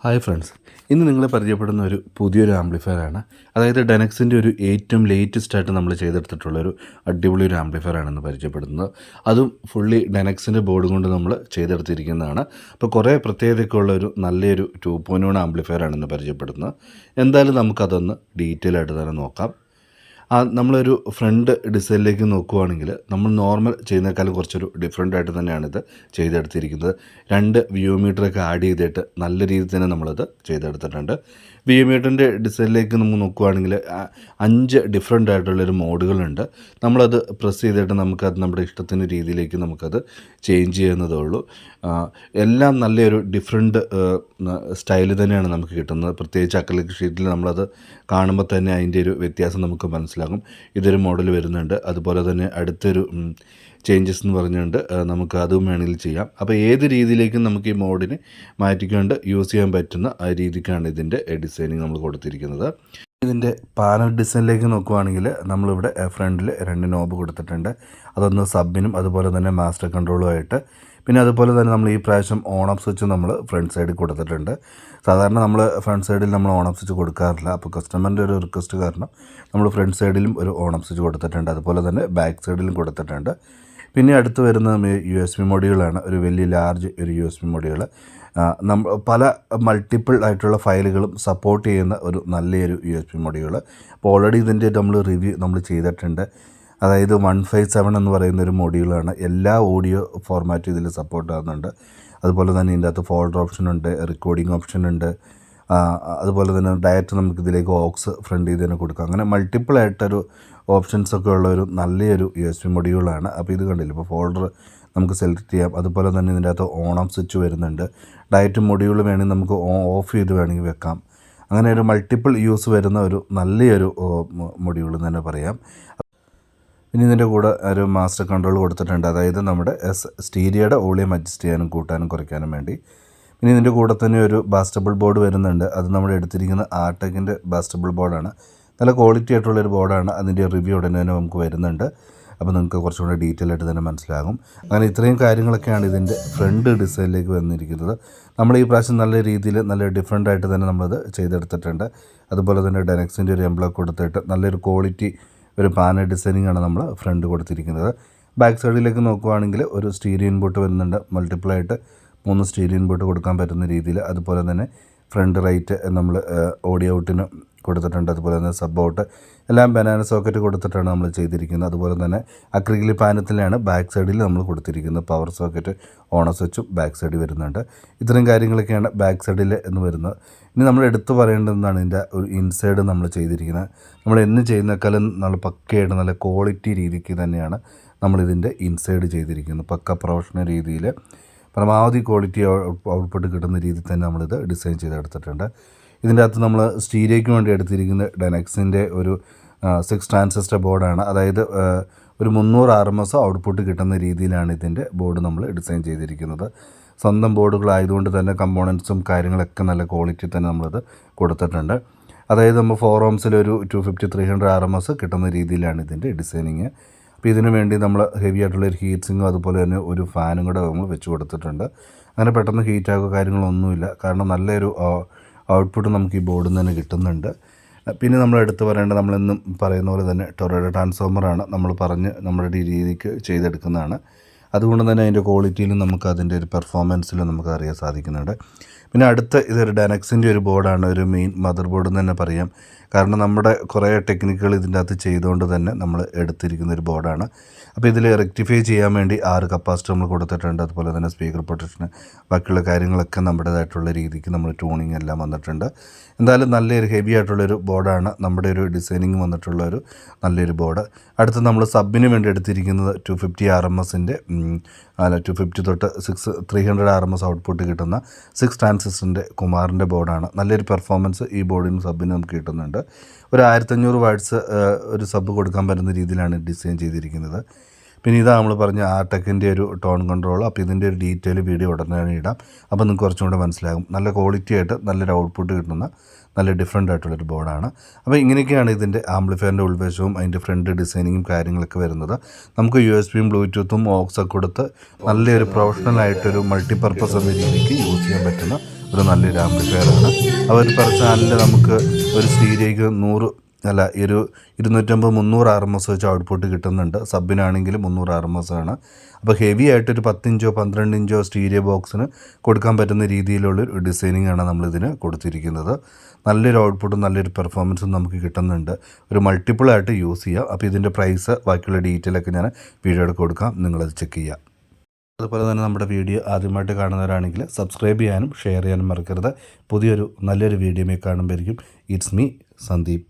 Hi friends, ഇന്ന് നിങ്ങളെ പരിചയപ്പെടുന്ന ഒരു പുതിയൊരു ആംപ്ലിഫയറാണ്. അതായത് ഡെനക്സിൻ്റെ ഒരു ഏറ്റവും ലേറ്റസ്റ്റ് ആയിട്ട് നമ്മൾ ചെയ്തെടുത്തിട്ടുള്ളൊരു അടിപൊളി ഒരു ആംപ്ലിഫയറാണെന്ന് പരിചയപ്പെടുന്നത്. അതും ഫുള്ളി ഡെനക്സിൻ്റെ ബോർഡ് കൊണ്ട് നമ്മൾ ചെയ്തെടുത്തിരിക്കുന്നതാണ്. അപ്പോൾ കുറേ പ്രത്യേകതയൊക്കെ ഉള്ള ഒരു നല്ലൊരു 2.1 ആംപ്ലിഫയറാണെന്ന് പരിചയപ്പെടുന്നത്. എന്തായാലും നമുക്കതൊന്ന് ഡീറ്റെയിൽ ആയിട്ട് തന്നെ നോക്കാം. നമ്മളൊരു ഫ്രണ്ട് ഡിസൈനിലേക്ക് നോക്കുകയാണെങ്കിൽ നമ്മൾ നോർമൽ ചെയ്യുന്നതിനേക്കാളും കുറച്ചൊരു ഡിഫറെൻ്റ് ആയിട്ട് തന്നെയാണിത് ചെയ്തെടുത്തിരിക്കുന്നത്. 2 വിയോമീറ്ററൊക്കെ ആഡ് ചെയ്തിട്ട് നല്ല രീതിയിൽ തന്നെ നമ്മളത് ചെയ്തെടുത്തിട്ടുണ്ട്. വിയോമീറ്ററിൻ്റെ ഡിസൈനിലേക്ക് നമ്മൾ നോക്കുകയാണെങ്കിൽ 5 ഡിഫറെൻ്റ് ആയിട്ടുള്ളൊരു മോഡുകളുണ്ട്. നമ്മളത് പ്രസ് ചെയ്തിട്ട് നമുക്കത് നമ്മുടെ ഇഷ്ടത്തിൻ്റെ രീതിയിലേക്ക് നമുക്കത് ചേഞ്ച് ചെയ്യുന്നതേ ഉള്ളൂ. എല്ലാം നല്ലൊരു ഡിഫറെൻറ്റ് സ്റ്റൈൽ തന്നെയാണ് നമുക്ക് കിട്ടുന്നത്. പ്രത്യേകിച്ച് അക്രിലിക് ഷീറ്റിൽ നമ്മളത് കാണുമ്പോൾ തന്നെ അതിൻ്റെ ഒരു വ്യത്യാസം നമുക്ക് മനസ്സിലാകും. ഇതൊരു മോഡൽ വരുന്നുണ്ട്. അതുപോലെ തന്നെ അടുത്തൊരു ചേഞ്ചസ് എന്ന് പറഞ്ഞുകൊണ്ട് നമുക്ക് അതും വേണമെങ്കിൽ ചെയ്യാം. അപ്പോൾ ഏത് രീതിയിലേക്കും നമുക്ക് ഈ മോഡിനെ മാറ്റിക്കൊണ്ട് യൂസ് ചെയ്യാൻ പറ്റുന്ന ആ രീതിക്കാണ് ഇതിൻ്റെ ഡിസൈനിങ് നമ്മൾ കൊടുത്തിരിക്കുന്നത്. ഇതിൻ്റെ പാനൽ ഡിസൈനിലേക്ക് നോക്കുകയാണെങ്കിൽ നമ്മളിവിടെ ഫ്രണ്ടിൽ 2 നോബ് കൊടുത്തിട്ടുണ്ട്. അതൊന്ന് സബിനും അതുപോലെ തന്നെ മാസ്റ്റർ കൺട്രോളുമായിട്ട്. പിന്നെ അതുപോലെ തന്നെ നമ്മൾ ഈ പ്രാവശ്യം ഓൺ ഓഫ് സ്വിച്ച് നമ്മൾ ഫ്രണ്ട് സൈഡിൽ കൊടുത്തിട്ടുണ്ട്. സാധാരണ നമ്മൾ ഫ്രണ്ട് സൈഡിൽ നമ്മൾ ഓൺ ഓഫ് സ്വിച്ച് കൊടുക്കാറില്ല. അപ്പോൾ കസ്റ്റമറിൻ്റെ ഒരു റിക്വസ്റ്റ് കാരണം നമ്മൾ ഫ്രണ്ട് സൈഡിലും ഒരു ഓൺ ഓഫ് സ്വിച്ച് കൊടുത്തിട്ടുണ്ട്. അതുപോലെ തന്നെ ബാക്ക് സൈഡിലും കൊടുത്തിട്ടുണ്ട്. പിന്നെ അടുത്ത് വരുന്ന USB മോഡ്യൂളാണ്. ഒരു വലിയ ലാർജ് ഒരു USB മോഡ്യൂൾ. പല മൾട്ടിപ്പിൾ ആയിട്ടുള്ള ഫയലുകളും സപ്പോർട്ട് ചെയ്യുന്ന ഒരു നല്ലൊരു USB മോഡ്യൂൾ. അപ്പോൾ ഓൾറെഡി ഇതിൻ്റെ നമ്മൾ റിവ്യൂ നമ്മൾ ചെയ്തിട്ടുണ്ട്. അതായത് 157 എന്ന് പറയുന്ന ഒരു മോഡ്യൂളാണ്. എല്ലാ ഓഡിയോ ഫോർമാറ്റും ഇതിൽ സപ്പോർട്ട് ആകുന്നുണ്ട്. അതുപോലെ തന്നെ ഇതിൻ്റെ അകത്ത് ഫോൾഡർ ഓപ്ഷനുണ്ട്, റെക്കോർഡിംഗ് ഓപ്ഷനുണ്ട്. അതുപോലെ തന്നെ ഡയറക്റ്റ് നമുക്ക് ഇതിലേക്ക് ഓക്സ് ഫ്രണ്ട് ചെയ്ത് തന്നെ കൊടുക്കാം. അങ്ങനെ മൾട്ടിപ്പിൾ ആയിട്ടൊരു ഓപ്ഷൻസൊക്കെ ഉള്ള ഒരു നല്ലൊരു USB മോഡ്യൂളാണ്. അപ്പോൾ ഇത് കണ്ടില്ല, ഇപ്പോൾ ഫോൾഡർ നമുക്ക് സെലക്ട് ചെയ്യാം. അതുപോലെ തന്നെ ഇതിൻ്റെ അകത്ത് ഓൺ ഓഫ് സ്വിച്ച് വരുന്നുണ്ട്. ഡയറക്റ്റ് മോഡ്യൂൾ വേണമെങ്കിൽ നമുക്ക് ഓഫ് ചെയ്ത് വേണമെങ്കിൽ വെക്കാം. അങ്ങനെ ഒരു മൾട്ടിപ്പിൾ യൂസ് വരുന്ന ഒരു നല്ലൊരു മോഡ്യൂൾ എന്ന് തന്നെ പറയാം. പിന്നെ ഇതിൻ്റെ കൂടെ ഒരു മാസ്റ്റർ കൺട്രോൾ കൊടുത്തിട്ടുണ്ട്. അതായത് നമ്മുടെ സ്റ്റീരിയോയുടെ വോളിയം അഡ്ജസ്റ്റ് ചെയ്യാനും കൂട്ടാനും കുറയ്ക്കാനും വേണ്ടി. പിന്നെ ഇതിൻ്റെ കൂടെ തന്നെ ഒരു ബാസ്റ്റബിൾ ബോർഡ് വരുന്നുണ്ട്. അത് നമ്മൾ എടുത്തിരിക്കുന്ന ആർടെക്കിൻ്റെ ബാസ്റ്റബിൾ ബോർഡാണ്. നല്ല ക്വാളിറ്റി ആയിട്ടുള്ളൊരു ബോർഡാണ്. അതിൻ്റെ റിവ്യൂ ഉടനെ തന്നെ നമുക്ക് വരുന്നുണ്ട്. അപ്പോൾ നിങ്ങൾക്ക് കുറച്ചുകൂടെ ഡീറ്റെയിൽ ആയിട്ട് തന്നെ മനസ്സിലാകും. അങ്ങനെ ഇത്രയും കാര്യങ്ങളൊക്കെയാണ് ഇതിൻ്റെ ഫ്രണ്ട് ഡിസൈനിലേക്ക് വന്നിരിക്കുന്നത്. നമ്മൾ ഈ പ്രാവശ്യം നല്ല രീതിയിൽ നല്ല ഡിഫറെൻ്റ് ആയിട്ട് തന്നെ നമ്മളത് ചെയ്തെടുത്തിട്ടുണ്ട്. അതുപോലെ തന്നെ ഡെനക്സിൻ്റെ ഒരു എംബ്ലം കൊടുത്തിട്ട് നല്ലൊരു ക്വാളിറ്റി ഒരു പാനൽ ഡിസൈനിങ് ആണ് നമ്മൾ ഫ്രണ്ട് കൊടുത്തിരിക്കുന്നത്. ബാക്ക് സൈഡിലേക്ക് നോക്കുകയാണെങ്കിൽ ഒരു സ്റ്റീരിയോ ഇൻപുട്ട് വരുന്നുണ്ട്. മൾട്ടിപ്പിളായിട്ട് 3 സ്റ്റീരിയോ ഇൻപുട്ട് കൊടുക്കാൻ പറ്റുന്ന രീതിയിൽ. അതുപോലെ തന്നെ ഫ്രണ്ട് റൈറ്റ് നമ്മൾ ഓഡിയോ ഔട്ടിന് കൊടുത്തിട്ടുണ്ട്. അതുപോലെ തന്നെ സബ് ഔട്ട് എല്ലാം ബനാന സോക്കറ്റ് കൊടുത്തിട്ടാണ് നമ്മൾ ചെയ്തിരിക്കുന്നത്. അതുപോലെ തന്നെ അക്രിലിക് പാനത്തിലാണ് ബാക്ക് സൈഡിൽ നമ്മൾ കൊടുത്തിരിക്കുന്നത്. പവർ സോക്കറ്റ് ഓൺ സ്വിച്ചും ബാക്ക് സൈഡിൽ വരുന്നുണ്ട്. ഇത്തരം കാര്യങ്ങളൊക്കെയാണ് ബാക്ക് സൈഡിൽ എന്ന് വരുന്നത്. ഇനി നമ്മൾ എടുത്തു പറയേണ്ടതെന്നാണ് ഇതിൻ്റെ ഒരു ഇൻസൈഡ് നമ്മൾ ചെയ്തിരിക്കുന്നത്. നമ്മൾ എന്ന് ചെയ്യുന്നേക്കാളും നല്ല പക്കയായിട്ട് നല്ല ക്വാളിറ്റി രീതിക്ക് തന്നെയാണ് നമ്മളിതിൻ്റെ ഇൻസൈഡ് ചെയ്തിരിക്കുന്നത്. പക്ക പ്രൊഫഷണൽ രീതിയിൽ പരമാവധി ക്വാളിറ്റി ഔട്ട്പുട്ട് കിട്ടുന്ന രീതിയിൽ തന്നെ നമ്മളിത് ഡിസൈൻ ചെയ്തെടുത്തിട്ടുണ്ട്. ഇതിൻ്റെ അകത്ത് നമ്മൾ സ്റ്റീരിയോയ്ക്ക് വേണ്ടി എടുത്തിരിക്കുന്ന ഡെനക്സിൻ്റെ ഒരു 6 ട്രാൻസിസ്റ്റർ ബോർഡാണ്. അതായത് ഒരു 300 RMS ഔട്ട്പുട്ട് കിട്ടുന്ന രീതിയിലാണ് ഇതിൻ്റെ ബോർഡ് നമ്മൾ ഡിസൈൻ ചെയ്തിരിക്കുന്നത്. സ്വന്തം ബോർഡുകളായതുകൊണ്ട് തന്നെ കമ്പോണൻസും കാര്യങ്ങളൊക്കെ നല്ല ക്വാളിറ്റി തന്നെ നമ്മളത് കൊടുത്തിട്ടുണ്ട്. അതായത് നമ്മൾ 4 ohmസിൽ ഒരു 250-300 RMS കിട്ടുന്ന രീതിയിലാണ് ഇതിൻ്റെ ഡിസൈനിങ്. അപ്പോൾ ഇതിനു വേണ്ടി നമ്മൾ ഹെവി ആയിട്ടുള്ളൊരു ഹീറ്റ് സിങ്ങും അതുപോലെ തന്നെ ഒരു ഫാനും കൂടെ നമ്മൾ വെച്ച് കൊടുത്തിട്ടുണ്ട്. അങ്ങനെ പെട്ടെന്ന് ഹീറ്റാക്കോ കാര്യങ്ങളൊന്നുമില്ല. കാരണം നല്ലൊരു ഔട്ട്പുട്ട് നമുക്ക് ഈ ബോർഡിൽ നിന്ന് തന്നെ കിട്ടുന്നുണ്ട്. പിന്നെ നമ്മൾ എടുത്തു പറയേണ്ടത്, നമ്മളെന്നും പറയുന്ന പോലെ തന്നെ ടൊറേഡോ ട്രാൻസ്ഫോമറാണ് നമ്മൾ പറഞ്ഞ് നമ്മുടെ രീതിക്ക് ചെയ്തെടുക്കുന്നതാണ്. അതുകൊണ്ട് തന്നെ അതിൻ്റെ ക്വാളിറ്റിയിലും നമുക്ക് അതിൻ്റെ ഒരു പെർഫോമൻസിലും നമുക്ക് അറിയാൻ സാധിക്കുന്നുണ്ട്. പിന്നെ അടുത്ത ഇതൊരു ഡെനക്സിൻ്റെ ഒരു ബോർഡാണ്. ഒരു മെയിൻ മദർ ബോർഡ് എന്ന് തന്നെ പറയാം. കാരണം നമ്മുടെ കുറേ ടെക്നിക്കുകൾ ഇതിൻ്റെ അകത്ത് ചെയ്തുകൊണ്ട് തന്നെ നമ്മൾ എടുത്തിരിക്കുന്നൊരു ബോർഡാണ്. അപ്പോൾ ഇതിൽ റെക്ടിഫൈ ചെയ്യാൻ വേണ്ടി 6 കപ്പാസിറ്റർ നമ്മൾ കൊടുത്തിട്ടുണ്ട്. അതുപോലെ തന്നെ സ്പീക്കർ പ്രൊട്ടക്ഷന് ബാക്കിയുള്ള കാര്യങ്ങളൊക്കെ നമ്മുടേതായിട്ടുള്ള രീതിക്ക് നമ്മൾ ട്യൂണിങ് എല്ലാം വന്നിട്ടുണ്ട്. എന്തായാലും നല്ലൊരു ഹെവി ആയിട്ടുള്ളൊരു ബോർഡാണ്. നമ്മുടെ ഒരു ഡിസൈനിങ് വന്നിട്ടുള്ളൊരു നല്ലൊരു ബോർഡ്. അടുത്ത് നമ്മൾ സബിന് വേണ്ടി എടുത്തിരിക്കുന്നത് 250 RMSൻ്റെ 250 തൊട്ട് 300 RMS ഔട്ട്പുട്ട് കിട്ടുന്ന 6 ട്രാൻസിസ്റ്ററിൻ്റെ കുമാറിൻ്റെ ബോർഡാണ്. നല്ലൊരു പെർഫോമൻസ് ഈ ബോർഡിനും സബിനും നമുക്ക് കിട്ടുന്നുണ്ട്. ഒരു 1500 വാട്ട്സ് ഒരു സബ് കൊടുക്കാൻ പറ്റുന്ന രീതിയിലാണ് ഡിസൈൻ ചെയ്തിരിക്കുന്നത്. പിന്നെ ഇതാ നമ്മൾ പറഞ്ഞ ആർടെക്കിൻ്റെ ഒരു ടോൺ കൺട്രോൾ. അപ്പോൾ ഇതിൻ്റെ ഒരു ഡീറ്റെയിൽ വീഡിയോ ഉടനെ തന്നെ ഇടാം. അപ്പോൾ നിങ്ങൾക്ക് കുറച്ചും കൂടെ മനസ്സിലാകും. നല്ല ക്വാളിറ്റി ആയിട്ട് നല്ലൊരു ഔട്ട്പുട്ട് കിട്ടുന്ന നല്ല ഡിഫറെൻ്റ് ആയിട്ടുള്ളൊരു ബോർഡാണ്. അപ്പോൾ ഇങ്ങനെയൊക്കെയാണ് ഇതിൻ്റെ ആംപ്ലിഫയറിൻ്റെ ഉൾവശവും അതിൻ്റെ ഫ്രണ്ട് ഡിസൈനിങ്ങും കാര്യങ്ങളൊക്കെ വരുന്നത്. നമുക്ക് USB-യും ബ്ലൂടൂത്തും ഓക്സൊക്കെ കൊടുത്ത് നല്ലൊരു പ്രൊഫഷണൽ ആയിട്ടൊരു മൾട്ടിപർപ്പസ് എന്ന രീതിക്ക് യൂസ് ചെയ്യാൻ പറ്റുന്ന ഒരു നല്ലൊരു ആംപ്ലിഫയറാണ്. അവർ പെർ ചാനലിൽ നമുക്ക് ഒരു സ്റ്റീരിയോയ്ക്ക് 250-300 RMS വെച്ച് ഔട്ട്പുട്ട് കിട്ടുന്നുണ്ട്. സബിനാണെങ്കിൽ 300 RMS ആണ്. അപ്പോൾ ഹെവി ആയിട്ടൊരു 10 ഇഞ്ചോ 12 ഇഞ്ചോ സ്റ്റീരിയോ ബോക്സിന് കൊടുക്കാൻ പറ്റുന്ന രീതിയിലുള്ളൊരു ഡിസൈനിങ് ആണ് നമ്മളിതിന് കൊടുത്തിരിക്കുന്നത്. നല്ലൊരു ഔട്ട്പുട്ടും നല്ലൊരു പെർഫോമൻസും നമുക്ക് കിട്ടുന്നുണ്ട്. ഒരു മൾട്ടിപ്പിളായിട്ട് യൂസ് ചെയ്യാം. അപ്പോൾ ഇതിൻ്റെ പ്രൈസ് ബാക്കിയുള്ള ഡീറ്റെയിലൊക്കെ ഞാൻ വീഡിയോയിൽ കൊടുക്കാം, നിങ്ങളത് ചെക്ക് ചെയ്യുക. അതുപോലെ തന്നെ നമ്മുടെ വീഡിയോ ആദ്യമായിട്ട് കാണുന്നവരാണെങ്കിൽ സബ്സ്ക്രൈബ് ചെയ്യാനും ഷെയർ ചെയ്യാനും മറക്കരുത്. പുതിയൊരു നല്ലൊരു വീഡിയോയിൽ കാണുമ്പോഴേക്കും ഇറ്റ്സ് മീ സന്ദീപ്.